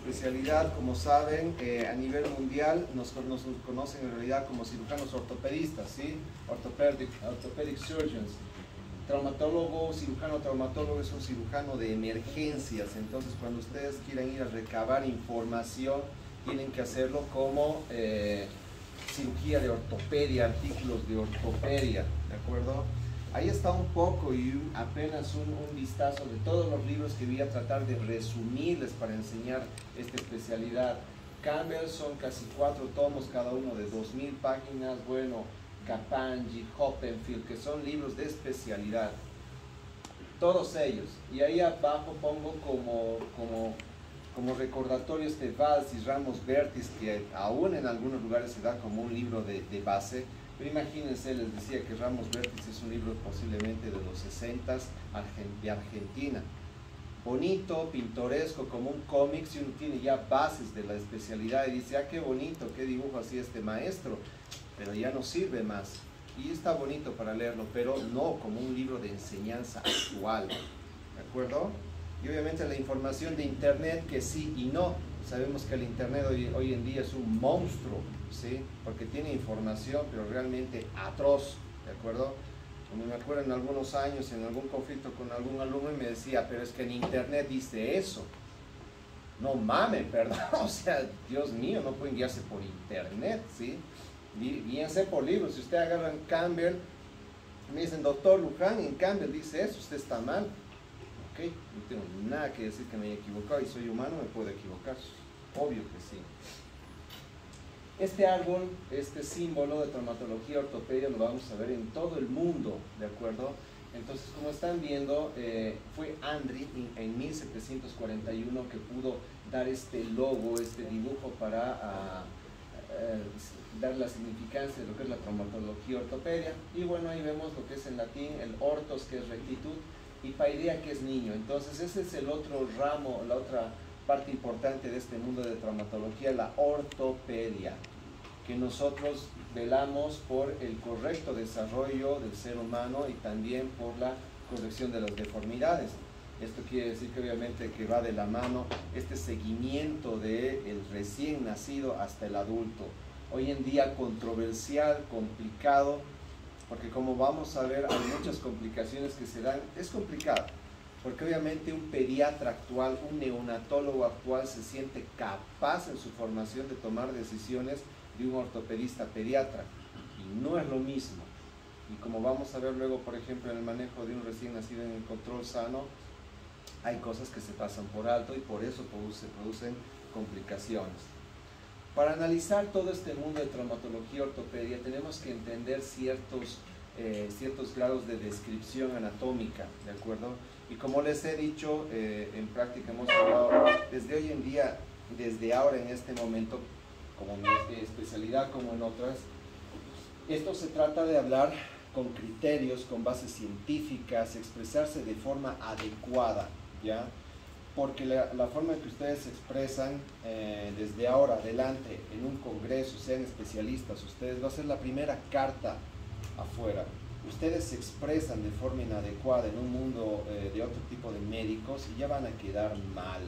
especialidad, como saben, a nivel mundial nos conocen en realidad como cirujanos ortopedistas, ¿sí? Orthopedic surgeons. Traumatólogo, cirujano traumatólogo es un cirujano de emergencias, entonces cuando ustedes quieran ir a recabar información, tienen que hacerlo como cirugía de ortopedia, artículos de ortopedia, ¿de acuerdo? Ahí está un poco y apenas un vistazo de todos los libros que voy a tratar de resumirles para enseñar esta especialidad. Campbell son casi 4 tomos, cada uno de 2000 páginas, bueno, Kapanji, Hoppenfield, que son libros de especialidad. Todos ellos. Y ahí abajo pongo como recordatorio este Valls y Ramos Bertis, que aún en algunos lugares se da como un libro de base. Pero imagínense, les decía que Ramos Bertis es un libro posiblemente de los 60s de Argentina. Bonito, pintoresco, como un cómic, si uno tiene ya bases de la especialidad y dice, ah, qué bonito, qué dibujo hacía este maestro, pero ya no sirve más. Y está bonito para leerlo, pero no como un libro de enseñanza actual, ¿de acuerdo? Y obviamente la información de internet que sí y no. Sabemos que el internet hoy en día es un monstruo, ¿sí? Porque tiene información, pero realmente atroz, ¿de acuerdo? Como me acuerdo en algunos años, en algún conflicto con algún alumno, y me decía, pero es que en internet dice eso. No mames, perdón, o sea, Dios mío, no pueden guiarse por internet, ¿sí? Guíense por libros. Si usted agarra en Campbell, me dicen, doctor Luján, en Campbell dice eso, usted está mal. Ok, no tengo nada que decir que me haya equivocado, y soy humano, me puedo equivocar, obvio que sí. Este árbol, este símbolo de traumatología ortopedia lo vamos a ver en todo el mundo, ¿de acuerdo? Entonces, como están viendo, fue Andri en 1741 que pudo dar este logo, este dibujo para dar la significancia de lo que es la traumatología ortopedia. Y bueno, ahí vemos lo que es en latín, el ortos, que es rectitud, y paideia, que es niño. Entonces ese es el otro ramo, la otra parte importante de este mundo de traumatología, la ortopedia, que nosotros velamos por el correcto desarrollo del ser humano y también por la corrección de las deformidades. Esto quiere decir que obviamente que va de la mano este seguimiento del recién nacido hasta el adulto. Hoy en día controversial, complicado, porque como vamos a ver hay muchas complicaciones que se dan. Es complicado, porque obviamente un pediatra actual, un neonatólogo actual se siente capaz en su formación de tomar decisiones de un ortopedista pediatra, y no es lo mismo. Y como vamos a ver luego, por ejemplo, en el manejo de un recién nacido en el control sano, hay cosas que se pasan por alto y por eso se producen complicaciones. Para analizar todo este mundo de traumatología ortopedia tenemos que entender ciertos grados de descripción anatómica, ¿de acuerdo? Y como les he dicho, en práctica hemos hablado desde hoy en día, desde ahora en este momento, como en mi especialidad como en otras, esto se trata de hablar con criterios, con bases científicas, expresarse de forma adecuada, ¿ya? Porque la forma en que ustedes se expresan desde ahora adelante en un congreso, sean especialistas, ustedes va a ser la primera carta afuera. Ustedes se expresan de forma inadecuada en un mundo de otro tipo de médicos y ya van a quedar mal.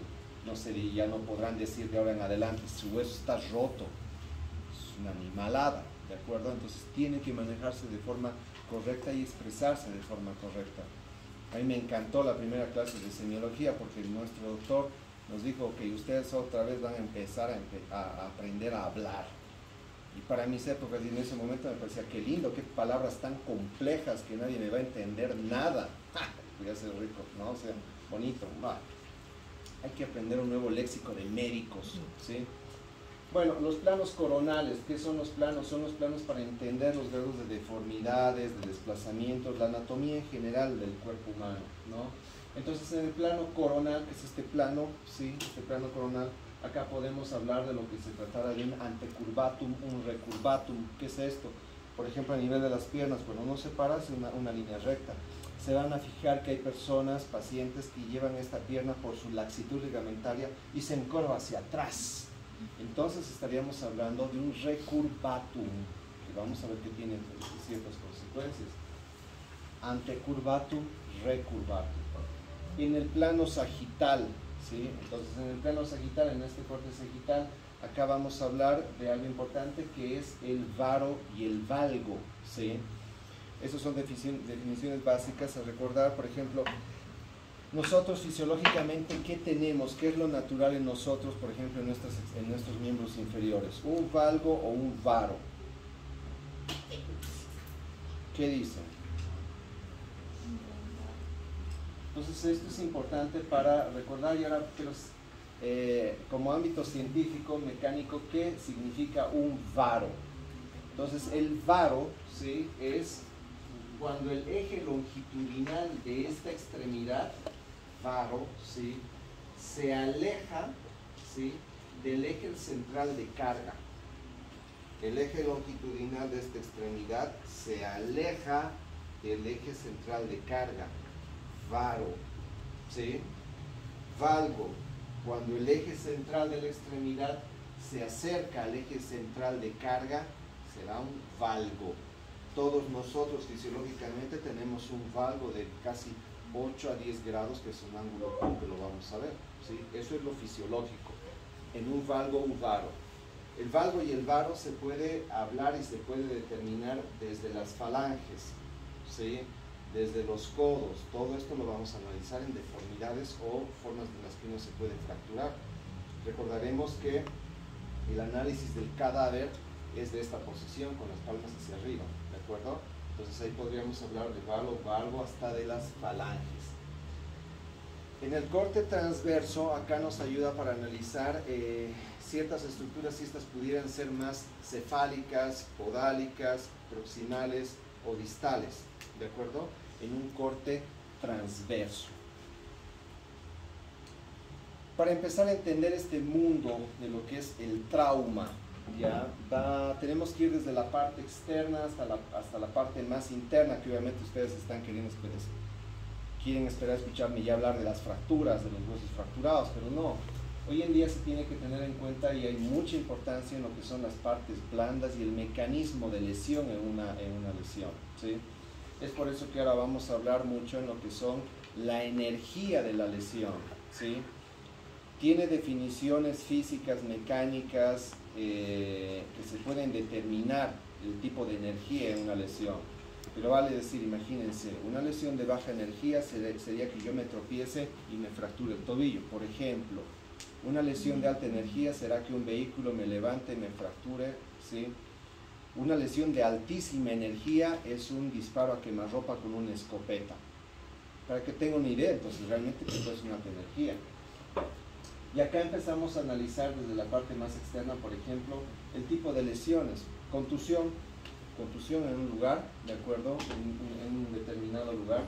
No sé, ya no podrán decir de ahora en adelante, su hueso está roto, es una animalada, ¿de acuerdo? Entonces tienen que manejarse de forma correcta y expresarse de forma correcta. A mí me encantó la primera clase de semiología porque nuestro doctor nos dijo que ustedes otra vez van a empezar a aprender a hablar. Y para mis épocas y en ese momento me parecía qué lindo, qué palabras tan complejas que nadie me va a entender nada. Voy a ser rico, ¿no? O sea, bonito. No. Hay que aprender un nuevo léxico de médicos, ¿sí? Bueno, los planos coronales, ¿qué son los planos? Son los planos para entender los grados de deformidades, de desplazamientos, la anatomía en general del cuerpo humano, ¿no? Entonces, en el plano coronal, que es este plano, ¿sí? Este plano coronal, acá podemos hablar de lo que se tratara de un antecurvatum, un recurvatum. ¿Qué es esto? Por ejemplo, a nivel de las piernas, cuando uno se para, hace una línea recta. Se van a fijar que hay personas, pacientes, que llevan esta pierna por su laxitud ligamentaria y se encorva hacia atrás. Entonces estaríamos hablando de un recurvatum, que vamos a ver que tiene ciertas consecuencias. Antecurvatum, recurvatum. En el plano sagital, ¿sí? Entonces en el plano sagital, en este corte sagital, acá vamos a hablar de algo importante que es el varo y el valgo, ¿sí? Esas son definiciones básicas a recordar. Por ejemplo, nosotros fisiológicamente, ¿qué tenemos? ¿Qué es lo natural en nosotros, por ejemplo, en nuestros miembros inferiores? ¿Un valgo o un varo? ¿Qué dicen? Entonces esto es importante para recordar. Y ahora, como ámbito científico, mecánico, ¿qué significa un varo? Entonces el varo, ¿sí?, es cuando el eje longitudinal de esta extremidad, varo, ¿sí?, se aleja, ¿sí?, del eje central de carga. El eje longitudinal de esta extremidad se aleja del eje central de carga. Varo, ¿sí? Valgo, cuando el eje central de la extremidad se acerca al eje central de carga, será un valgo. Todos nosotros fisiológicamente tenemos un valgo de casi 8 a 10 grados, que es un ángulo que lo vamos a ver, ¿sí? Eso es lo fisiológico. En un valgo, un varo. El valgo y el varo se puede hablar y se puede determinar desde las falanges, ¿sí?, desde los codos. Todo esto lo vamos a analizar en deformidades o formas en las que uno se puede fracturar. Recordaremos que el análisis del cadáver es de esta posición, con las palmas hacia arriba, ¿de acuerdo? Entonces ahí podríamos hablar de valgo hasta de las falanges. En el corte transverso, acá nos ayuda para analizar ciertas estructuras, si estas pudieran ser más cefálicas, podálicas, proximales o distales, ¿de acuerdo? En un corte transverso. Para empezar a entender este mundo de lo que es el trauma, ¿ya? Tenemos que ir desde la parte externa hasta la parte más interna, que obviamente ustedes están quieren esperar escucharme ya hablar de las fracturas, de los huesos fracturados, pero no. Hoy en día se tiene que tener en cuenta, y hay mucha importancia en lo que son las partes blandas y el mecanismo de lesión en una lesión, ¿sí? Es por eso que ahora vamos a hablar mucho en lo que son la energía de la lesión, ¿sí? Tiene definiciones físicas, mecánicas, que se pueden determinar el tipo de energía en una lesión. Pero vale decir, imagínense, una lesión de baja energía sería que yo me tropiece y me fracture el tobillo, por ejemplo. Una lesión de alta energía será que un vehículo me levante y me fracture, ¿sí? Una lesión de altísima energía es un disparo a quemarropa con una escopeta. Para que tengan una idea, entonces realmente es una alta energía. Y acá empezamos a analizar desde la parte más externa, por ejemplo, el tipo de lesiones. Contusión en un lugar, ¿de acuerdo? En un determinado lugar.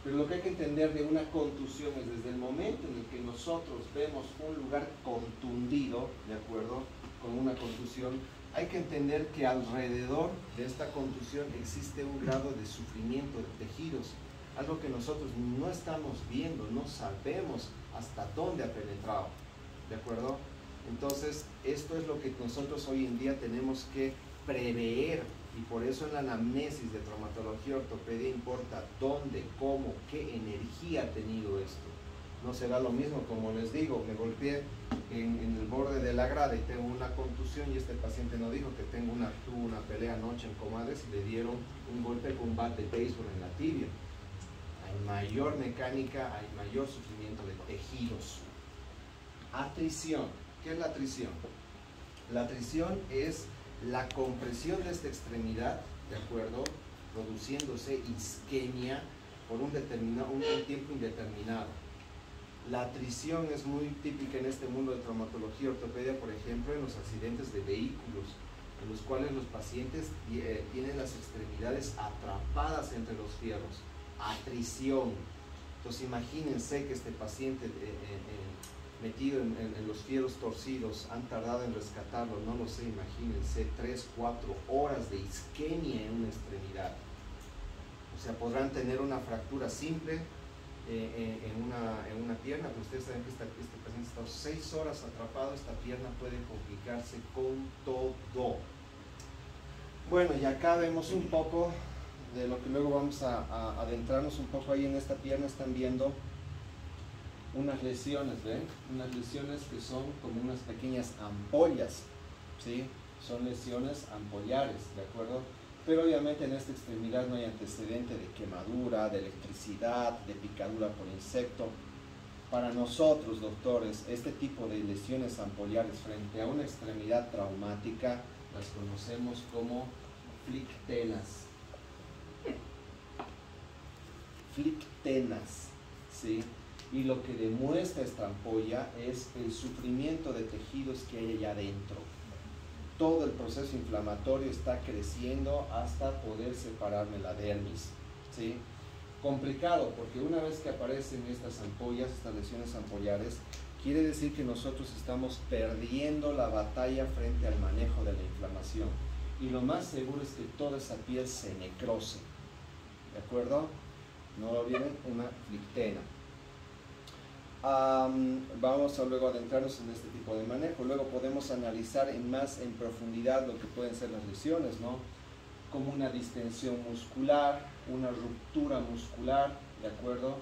Pero lo que hay que entender de una contusión es desde el momento en el que nosotros vemos un lugar contundido, ¿de acuerdo?, con una contusión, hay que entender que alrededor de esta contusión existe un grado de sufrimiento de tejidos, algo que nosotros no estamos viendo, no sabemos hasta dónde ha penetrado, ¿de acuerdo? Entonces, esto es lo que nosotros hoy en día tenemos que prever, y por eso en la anamnesis de traumatología ortopedia importa dónde, cómo, qué energía ha tenido esto. No será lo mismo, como les digo, me golpeé en el borde de la grada y tengo una contusión, y este paciente no dijo que tuvo una pelea anoche en Comades y le dieron un golpe con un bat de béisbol en la tibia. Hay mayor mecánica, hay mayor sufrimiento de tejidos. Atrición. ¿Qué es la atrición? La atrición es la compresión de esta extremidad, ¿de acuerdo?, produciéndose isquemia por un tiempo indeterminado. La atrición es muy típica en este mundo de traumatología ortopedia, por ejemplo, en los accidentes de vehículos, en los cuales los pacientes tienen las extremidades atrapadas entre los fierros. Atrición. Entonces imagínense que este paciente metido en los fierros torcidos, han tardado en rescatarlo, no lo sé, imagínense, 3-4 horas de isquemia en una extremidad. O sea, podrán tener una fractura simple en una pierna, pero ustedes saben que este paciente está 6 horas atrapado, esta pierna puede complicarse con todo. Bueno, y acá vemos un poco de lo que luego vamos a adentrarnos un poco ahí en esta pierna. Están viendo unas lesiones, ¿ven? Unas lesiones que son como unas pequeñas ampollas, ¿sí? Son lesiones ampollares, ¿de acuerdo? Pero obviamente en esta extremidad no hay antecedente de quemadura, de electricidad, de picadura por insecto. Para nosotros, doctores, este tipo de lesiones ampollares frente a una extremidad traumática las conocemos como flictenas. Flictenas, ¿sí? Y lo que demuestra esta ampolla es el sufrimiento de tejidos que hay allá adentro. Todo el proceso inflamatorio está creciendo hasta poder separarme la dermis, ¿sí? Complicado, porque una vez que aparecen estas ampollas, estas lesiones ampollares, quiere decir que nosotros estamos perdiendo la batalla frente al manejo de la inflamación. Y lo más seguro es que toda esa piel se necrose, ¿de acuerdo? No lo olviden, una flictena. Vamos a luego adentrarnos en este tipo de manejo. Luego podemos analizar más en profundidad lo que pueden ser las lesiones, ¿no? Como una distensión muscular, una ruptura muscular, ¿de acuerdo?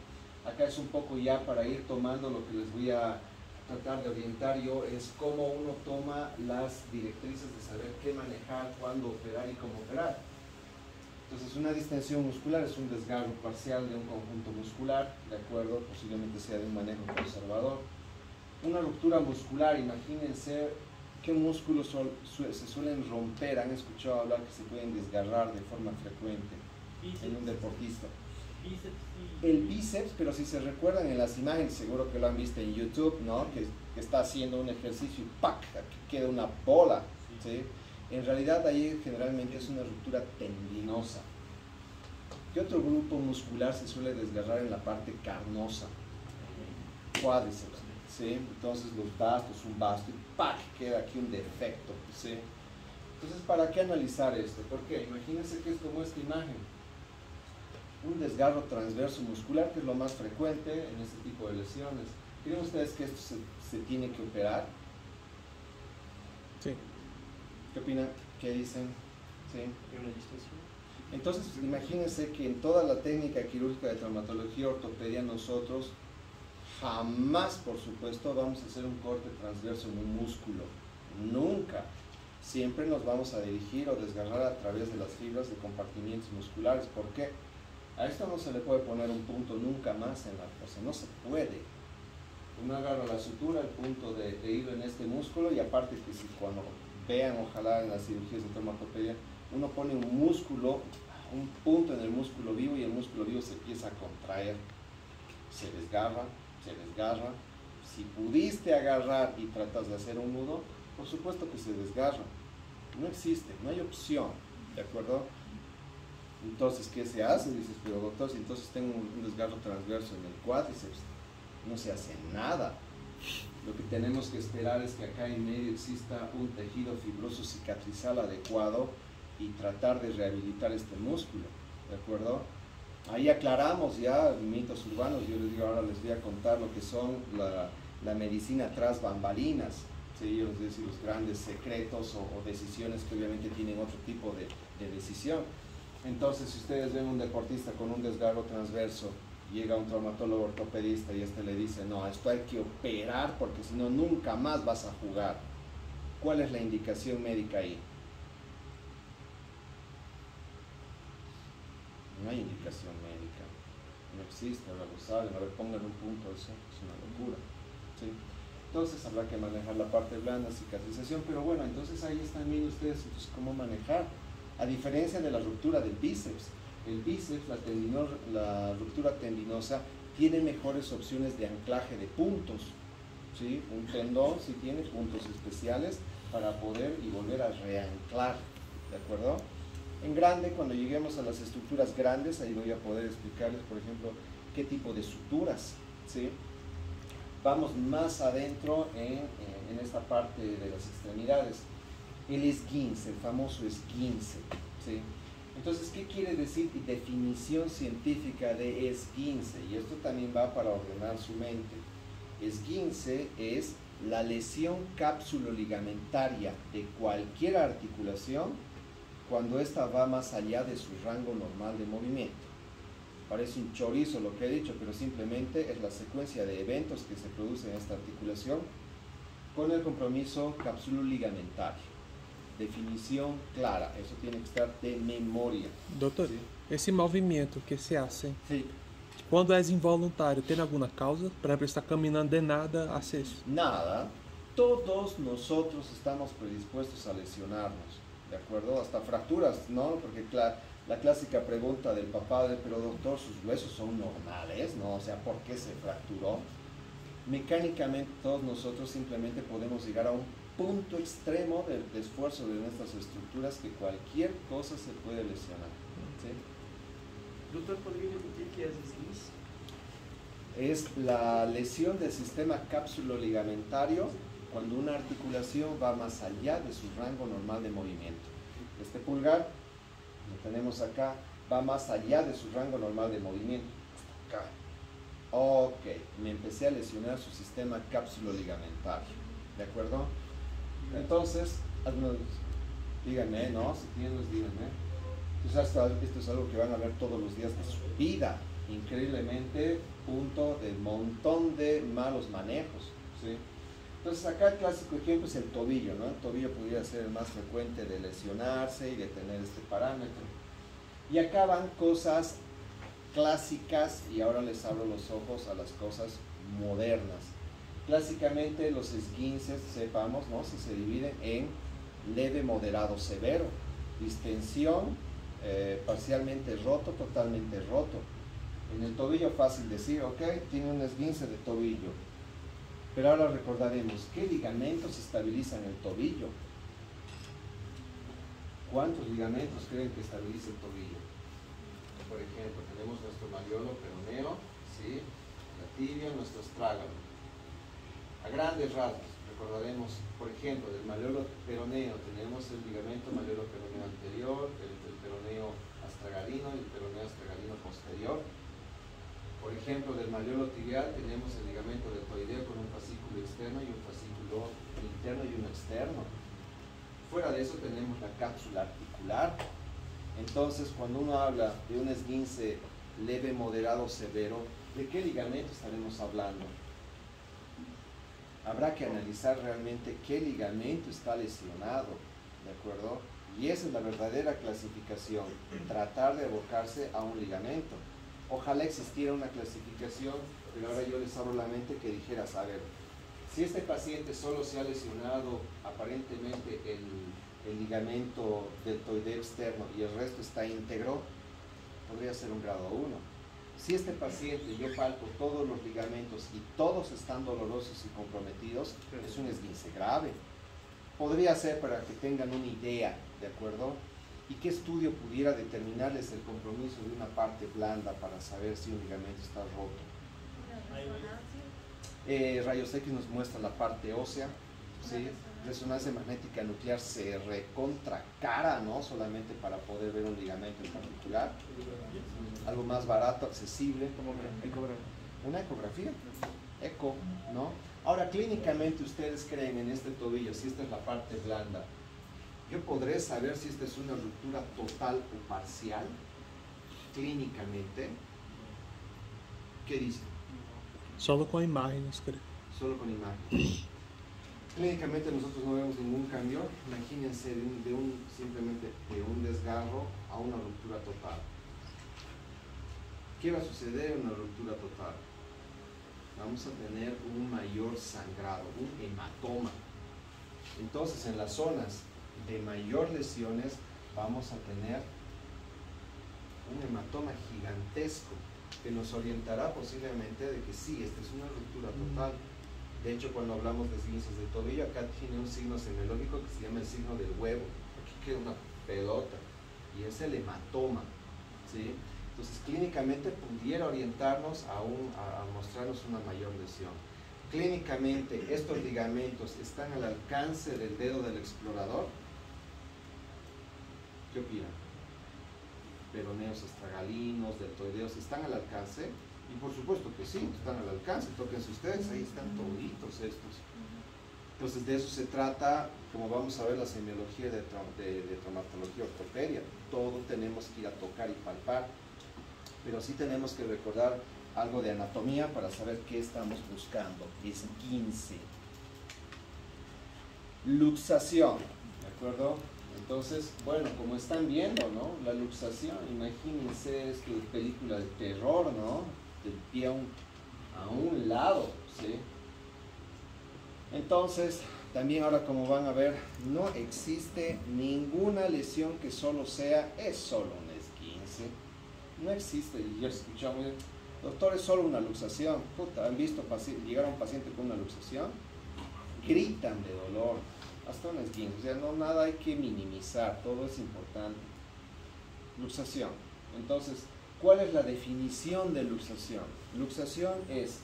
Acá es un poco ya para ir tomando lo que les voy a tratar de orientar yo, es cómo uno toma las directrices de saber qué manejar, cuándo operar y cómo operar. Entonces, una distensión muscular es un desgarro parcial de un conjunto muscular, ¿de acuerdo? Posiblemente sea de un manejo conservador. Una ruptura muscular, imagínense qué músculos se suelen romper. Han escuchado hablar que se pueden desgarrar de forma frecuente en un deportista. El bíceps, pero si se recuerdan en las imágenes, seguro que lo han visto en YouTube, ¿no? Que está haciendo un ejercicio y ¡pac! Aquí queda una bola, ¿sí? En realidad ahí generalmente es una ruptura tendinosa. ¿Qué otro grupo muscular se suele desgarrar en la parte carnosa? Cuádriceps, ¿sí? Entonces los bastos, un basto y ¡pac! Queda aquí un defecto, ¿sí? Entonces, ¿para qué analizar esto? ¿Por qué? Imagínense que es como esta imagen. Un desgarro transverso muscular, que es lo más frecuente en este tipo de lesiones. ¿Creen ustedes que esto se tiene que operar? Sí. ¿Qué opinan? ¿Qué dicen? ¿Sí? Entonces, imagínense que en toda la técnica quirúrgica de traumatología ortopedia nosotros jamás, por supuesto, vamos a hacer un corte transverso en un músculo. Nunca. Siempre nos vamos a dirigir o desgarrar a través de las fibras de compartimientos musculares. ¿Por qué? A esto no se le puede poner un punto nunca más en la cosa, no se puede. Uno agarra la sutura, el punto de hilo en este músculo, y aparte que si cuando vean, ojalá en las cirugías de traumatología, uno pone un músculo, un punto en el músculo vivo, y el músculo vivo se empieza a contraer, se desgarra, se desgarra. Si pudiste agarrar y tratas de hacer un nudo, por supuesto que se desgarra. No existe, no hay opción, ¿de acuerdo? Entonces, ¿qué se hace? Dices, pero doctor, si entonces tengo un desgarro transverso en el cuádriceps, no se hace nada. Lo que tenemos que esperar es que acá en medio exista un tejido fibroso cicatrizal adecuado y tratar de rehabilitar este músculo, ¿de acuerdo? Ahí aclaramos ya mitos urbanos. Yo les digo, ahora les voy a contar lo que son la medicina tras bambalinas, ¿sí? Yo les decir los grandes secretos o decisiones que obviamente tienen otro tipo de decisión. Entonces, si ustedes ven un deportista con un desgarro transverso, llega un traumatólogo ortopedista y este le dice, no, esto hay que operar porque si no, nunca más vas a jugar. ¿Cuál es la indicación médica ahí? No hay indicación médica, no existe, ahora lo saben, a ver, pongan un punto, eso es una locura, ¿sí? Entonces habrá que manejar la parte blanda, cicatrización, pero bueno, entonces ahí están viendo ustedes entonces cómo manejar. A diferencia de la ruptura del bíceps, el bíceps, la ruptura tendinosa, tiene mejores opciones de anclaje de puntos, ¿sí? Un tendón sí tiene puntos especiales para poder y volver a reanclar, ¿de acuerdo? En grande, cuando lleguemos a las estructuras grandes, ahí voy a poder explicarles, por ejemplo, qué tipo de suturas, ¿sí? Vamos más adentro en esta parte de las extremidades. El esguince, el famoso esguince, ¿sí? Entonces, ¿qué quiere decir definición científica de esguince? Y esto también va para ordenar su mente. Esguince es la lesión cápsulo-ligamentaria de cualquier articulación cuando ésta va más allá de su rango normal de movimiento. Parece un chorizo lo que he dicho, pero simplemente es la secuencia de eventos que se producen en esta articulación con el compromiso capsuloligamentar. Definición clara, eso tiene que estar de memoria. Doutor, ¿Sí? esse movimento que se hace Sí. quando é involuntário, tem alguma causa? Por exemplo, está caminhando de nada, hace isso. Nada, todos nosotros estamos predispuestos a lesionarnos, ¿de acuerdo? Hasta fracturas, ¿no? Porque la clásica pregunta del papá, pero doctor, sus huesos son normales, ¿no? O sea, ¿por qué se fracturó? Mecánicamente todos nosotros simplemente podemos llegar a un punto extremo de esfuerzo de nuestras estructuras que cualquier cosa se puede lesionar, ¿sí? Doutor, poderia repetir que é as esguince? Es la lesión del sistema cápsulo-ligamentario cuando una articulación va más allá de su rango normal de movimiento. Este pulgar, lo tenemos acá, va más allá de su rango normal de movimiento. Hasta acá. Ok, me empecé a lesionar su sistema cápsulo-ligamentario. ¿De acuerdo? Entonces, algunos, díganme, ¿no? Si tienen, díganme. Entonces, esto es algo que van a ver todos los días de su vida. Increíblemente, punto de montón de malos manejos, ¿sí? Entonces acá el clásico ejemplo es el tobillo, ¿no? El tobillo podría ser el más frecuente de lesionarse y de tener este parámetro. Y acá van cosas clásicas, y ahora les abro los ojos a las cosas modernas. Clásicamente los esguinces, sepamos, ¿no? Si se dividen en leve, moderado, severo. Distensión, parcialmente roto, totalmente roto. En el tobillo fácil decir, ok, tiene un esguince de tobillo. Pero ahora recordaremos, ¿qué ligamentos estabilizan el tobillo? ¿Cuántos ligamentos creen que estabiliza el tobillo? Por ejemplo, tenemos nuestro malleolo peroneo, ¿sí? La tibia, nuestro astrágalo. A grandes rasgos, recordaremos, por ejemplo, del malleolo peroneo tenemos el ligamento malleolo peroneo anterior, el peroneo astragalino y el peroneo astragalino posterior. Por ejemplo, del malleolo tibial tenemos el ligamento deltoideo con un fascículo externo y un fascículo interno y uno externo. Fuera de eso tenemos la cápsula articular. Entonces, cuando uno habla de un esguince leve, moderado, severo, ¿de qué ligamento estaremos hablando? Habrá que analizar realmente qué ligamento está lesionado, ¿de acuerdo? Y esa es la verdadera clasificación, tratar de abocarse a un ligamento. Ojalá existiera una clasificación, pero ahora yo les abro la mente que dijeras, a ver, si este paciente solo se ha lesionado aparentemente el ligamento deltoideo externo y el resto está íntegro, podría ser un grado 1. Si este paciente yo palpo todos los ligamentos y todos están dolorosos y comprometidos, es un esguince grave. Podría ser para que tengan una idea, ¿de acuerdo? ¿Y qué estudio pudiera determinarles el compromiso de una parte blanda para saber si un ligamento está roto? Rayos X nos muestra la parte ósea, ¿sí? Resonancia magnética nuclear se recontracara, ¿no? Solamente para poder ver un ligamento en particular. Algo más barato, accesible. Una ecografía. Eco, ¿no? Ahora, clínicamente, ¿ustedes creen en este tobillo, si esta es la parte blanda, yo podré saber si esta es una ruptura total o parcial? Clínicamente, ¿qué dicen? Solo com imagens, creio. Solo con imagen. Clínicamente nosotros no vemos ningún cambio. Imagínense simplemente de un desgarro a una ruptura total. ¿Qué va a suceder en una ruptura total? Vamos a tener un mayor sangrado, un hematoma. Entonces, en las zonas de mayor lesiones vamos a tener un hematoma gigantesco que nos orientará posiblemente de que sí, esta es una ruptura total. De hecho, cuando hablamos de esguinces de tobillo, acá tiene un signo semiológico que se llama el signo del huevo. Aquí queda una pelota y es el hematoma, ¿sí? Entonces, clínicamente pudiera orientarnos a mostrarnos una mayor lesión. Clínicamente, ¿estos ligamentos están al alcance del dedo del explorador? ¿Qué opinan? Peroneos astragalinos, deltoideos, ¿están al alcance? Y por supuesto que sí, están al alcance, tóquense ustedes, ahí están toditos estos. Entonces de eso se trata, como vamos a ver la semiología de traumatología ortopedia, todo tenemos que ir a tocar y palpar. pero sí tenemos que recordar algo de anatomía para saber qué estamos buscando. Esguince. Luxación, ¿de acuerdo? Entonces, bueno, como están viendo, ¿no? La luxación, imagínense, es que película de terror, ¿no? Del pie a un lado, ¿sí? Entonces, también ahora como van a ver, no existe ninguna lesión que solo sea, es solo un esguince. No existe, y ya escuchamos, doctor, es solo una luxación. Puta, ¿han visto llegar a un paciente con una luxación? Gritan de dolor, hasta un esguince. O sea, no, nada hay que minimizar, todo es importante. Luxación. Entonces, ¿cuál es la definición de luxación? Luxación es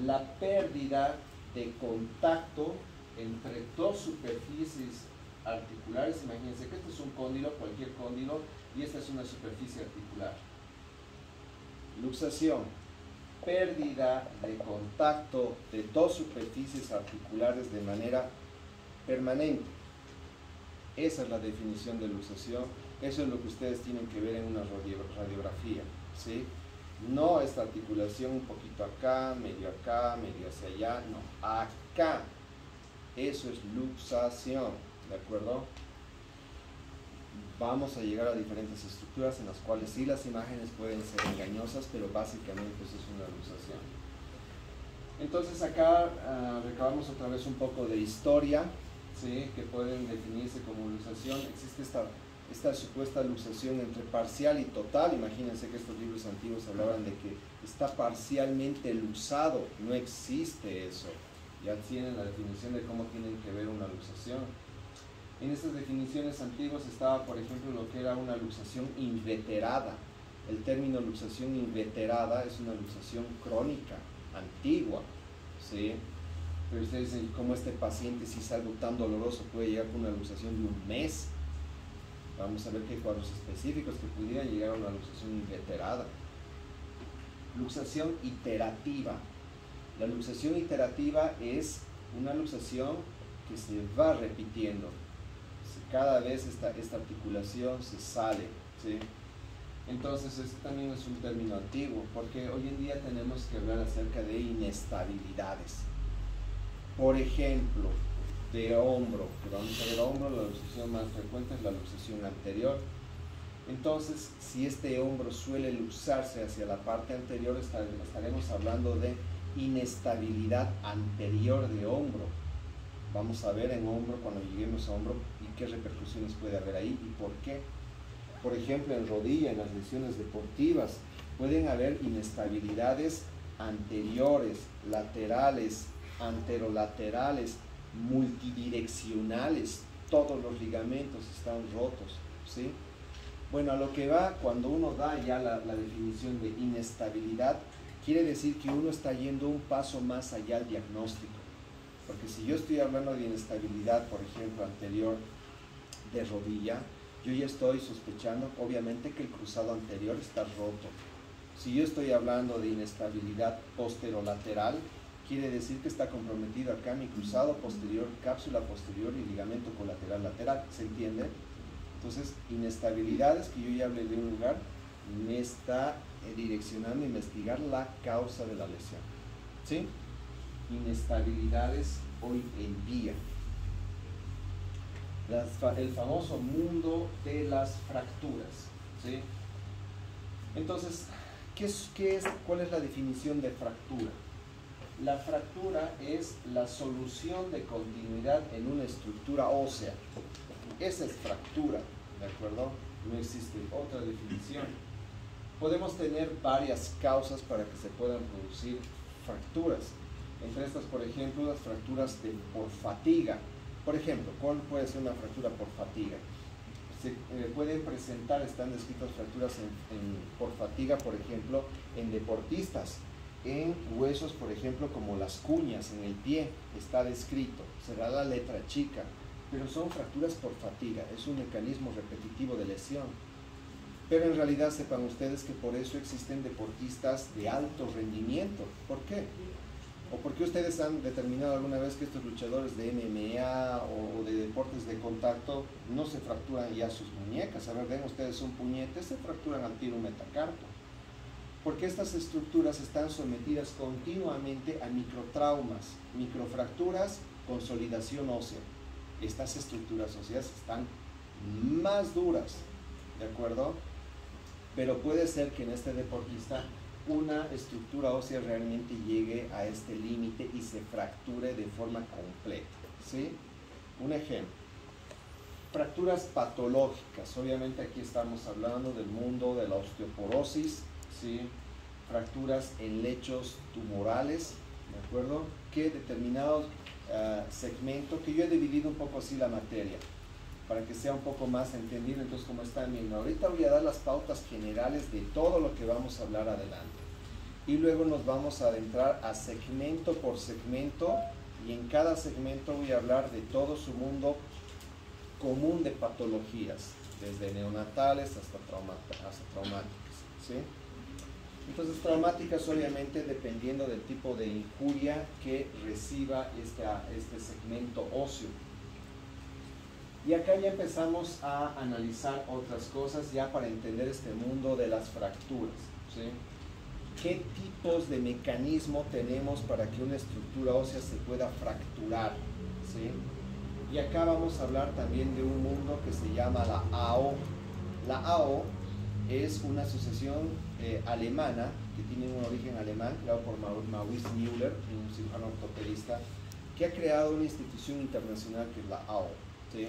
la pérdida de contacto entre dos superficies articulares. Imagínense que este es un cóndilo, cualquier cóndilo, y esta es una superficie articular. Luxación, pérdida de contacto de dos superficies articulares de manera permanente. Esa es la definición de luxación. Eso es lo que ustedes tienen que ver en una radiografía, ¿sí? No esta articulación un poquito acá, medio hacia allá, no, acá. Eso es luxación, ¿de acuerdo? Vamos a llegar a diferentes estructuras en las cuales sí las imágenes pueden ser engañosas, pero básicamente eso es una luxación. Entonces acá recabamos otra vez un poco de historia, ¿sí? Que pueden definirse como luxación. Existe esta supuesta luxación entre parcial y total. Imagínense que estos libros antiguos hablaban de que está parcialmente luxado. No existe eso. Ya tienen la definición de cómo tienen que ver una luxación. En estas definiciones antiguas estaba, por ejemplo, lo que era una luxación inveterada. El término luxación inveterada es una luxación crónica, antigua, ¿sí? Pero ustedes dicen, ¿cómo este paciente, si es algo tan doloroso, puede llegar con una luxación de un mes? Vamos a ver qué cuadros específicos que pudieran llegar a una luxación inveterada. Luxación iterativa. La luxación iterativa es una luxación que se va repitiendo. Cada vez esta articulación se sale, ¿sí? Entonces, este también es un término antiguo, porque hoy en día tenemos que hablar acerca de inestabilidades. Por ejemplo, de hombro, que vamos a ver hombro, la luxación más frecuente es la luxación anterior. Entonces, si este hombro suele luxarse hacia la parte anterior, estaremos hablando de inestabilidad anterior de hombro. Vamos a ver en hombro, cuando lleguemos a hombro, y qué repercusiones puede haber ahí y por qué. Por ejemplo, en rodilla, en las lesiones deportivas, pueden haber inestabilidades anteriores, laterales, anterolaterales, multidireccionales. Todos los ligamentos están rotos, ¿sí? Bueno, a lo que va, cuando uno da ya la definición de inestabilidad, quiere decir que uno está yendo un paso más allá al diagnóstico. Porque si yo estoy hablando de inestabilidad, por ejemplo, anterior de rodilla, yo ya estoy sospechando, obviamente, que el cruzado anterior está roto. Si yo estoy hablando de inestabilidad posterolateral, quiere decir que está comprometido acá mi cruzado posterior, cápsula posterior y ligamento colateral lateral. ¿Se entiende? Entonces, inestabilidades, que yo ya hablé de un lugar, me está direccionando a investigar la causa de la lesión, ¿sí? Inestabilidades hoy en día. El famoso mundo de las fracturas, ¿sí? Entonces, ¿cuál es la definición de fractura? La fractura es la solución de continuidad en una estructura ósea. Esa es fractura, ¿de acuerdo? No existe otra definición. Podemos tener varias causas para que se puedan producir fracturas. Entre estas, por ejemplo, las fracturas por fatiga. Por ejemplo, ¿cuál puede ser una fractura por fatiga? Se pueden presentar, están descritas fracturas por fatiga, por ejemplo, en deportistas, en huesos, por ejemplo, como las cuñas en el pie, está descrito, será la letra chica, pero son fracturas por fatiga, es un mecanismo repetitivo de lesión. Pero en realidad sepan ustedes que por eso existen deportistas de alto rendimiento. ¿Por qué? ¿O por qué ustedes han determinado alguna vez que estos luchadores de MMA o de deportes de contacto no se fracturan ya sus muñecas? A ver, ven ustedes un puñete, se fracturan al tiro un metacarpo. Porque estas estructuras están sometidas continuamente a microtraumas, microfracturas, consolidación ósea. Estas estructuras óseas están más duras, ¿de acuerdo? Pero puede ser que en este deportista una estructura ósea realmente llegue a este límite y se fracture de forma completa, ¿sí? Un ejemplo, fracturas patológicas. Obviamente aquí estamos hablando del mundo de la osteoporosis, ¿sí? Fracturas en lechos tumorales, ¿de acuerdo? Que determinados segmentos, que yo he dividido un poco así la materia, para que sea un poco más entendible. Entonces, como están viendo, ahorita voy a dar las pautas generales de todo lo que vamos a hablar adelante. Y luego nos vamos a adentrar a segmento por segmento, y en cada segmento voy a hablar de todo su mundo común de patologías, desde neonatales hasta traumáticas, ¿sí? Entonces, traumáticas obviamente dependiendo del tipo de injuria que reciba este segmento óseo. Y acá ya empezamos a analizar otras cosas ya para entender este mundo de las fracturas, ¿sí? ¿Qué tipos de mecanismo tenemos para que una estructura ósea se pueda fracturar, ¿sí? Y acá vamos a hablar también de un mundo que se llama la AO. La AO es una asociación alemana que tiene un origen alemán, creado por Maurice Müller, un cirujano ortopedista, que ha creado una institución internacional que es la AO, ¿sí?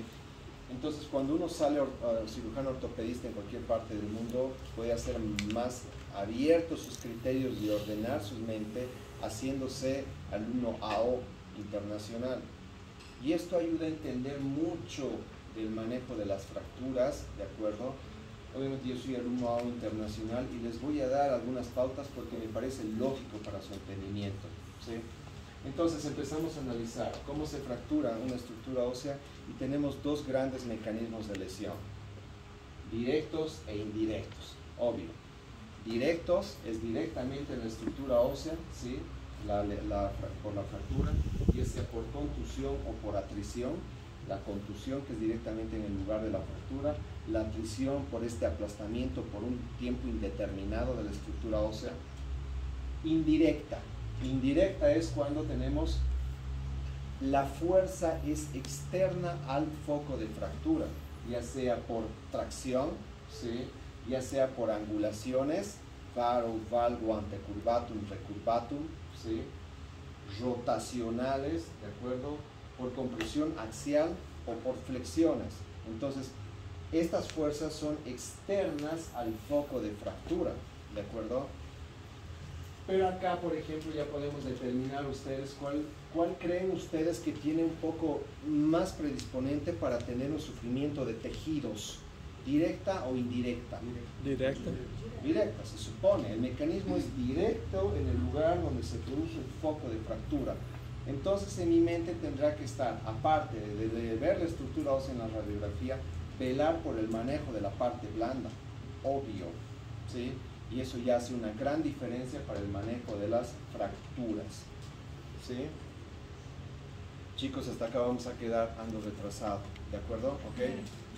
Entonces, cuando uno sale cirujano ortopedista en cualquier parte del mundo, puede hacer más abiertos sus criterios y ordenar su mente haciéndose alumno AO internacional. Y esto ayuda a entender mucho del manejo de las fracturas, ¿de acuerdo? Obviamente yo soy alumno AO internacional y les voy a dar algunas pautas porque me parece lógico para su entendimiento, ¿sí? Entonces empezamos a analizar cómo se fractura una estructura ósea y tenemos dos grandes mecanismos de lesión, directos e indirectos, obvio. Directos es directamente en la estructura ósea, ¿sí? Por la fractura, ya sea por contusión o por atrición. La contusión, que es directamente en el lugar de la fractura, la atrición por este aplastamiento por un tiempo indeterminado de la estructura ósea. Indirecta. Indirecta es cuando tenemos la fuerza es externa al foco de fractura, ya sea por tracción, ¿sí? Ya sea por angulaciones, varo, valgo, antecurvatum, recurvatum, ¿sí? Rotacionales, ¿de acuerdo? Por compresión axial o por flexiones. Entonces, estas fuerzas son externas al foco de fractura, ¿de acuerdo? Pero acá, por ejemplo, ya podemos determinar ustedes cuál creen ustedes que tiene un poco más predisponente para tener un sufrimiento de tejidos, directa o indirecta. Directa. Directa, se supone. El mecanismo es directo en el lugar donde se produce el foco de fractura. Entonces, en mi mente tendrá que estar, aparte de ver la estructura ósea en la radiografía, velar por el manejo de la parte blanda, obvio, ¿sí? Y eso ya hace una gran diferencia para el manejo de las fracturas, ¿sí? Chicos, hasta acá vamos a quedar, ando retrasado, ¿de acuerdo? ¿Ok?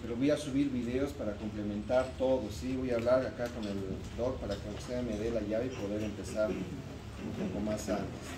Pero voy a subir videos para complementar todo, ¿sí? Voy a hablar acá con el doc para que usted me dé la llave y poder empezar un poco más antes.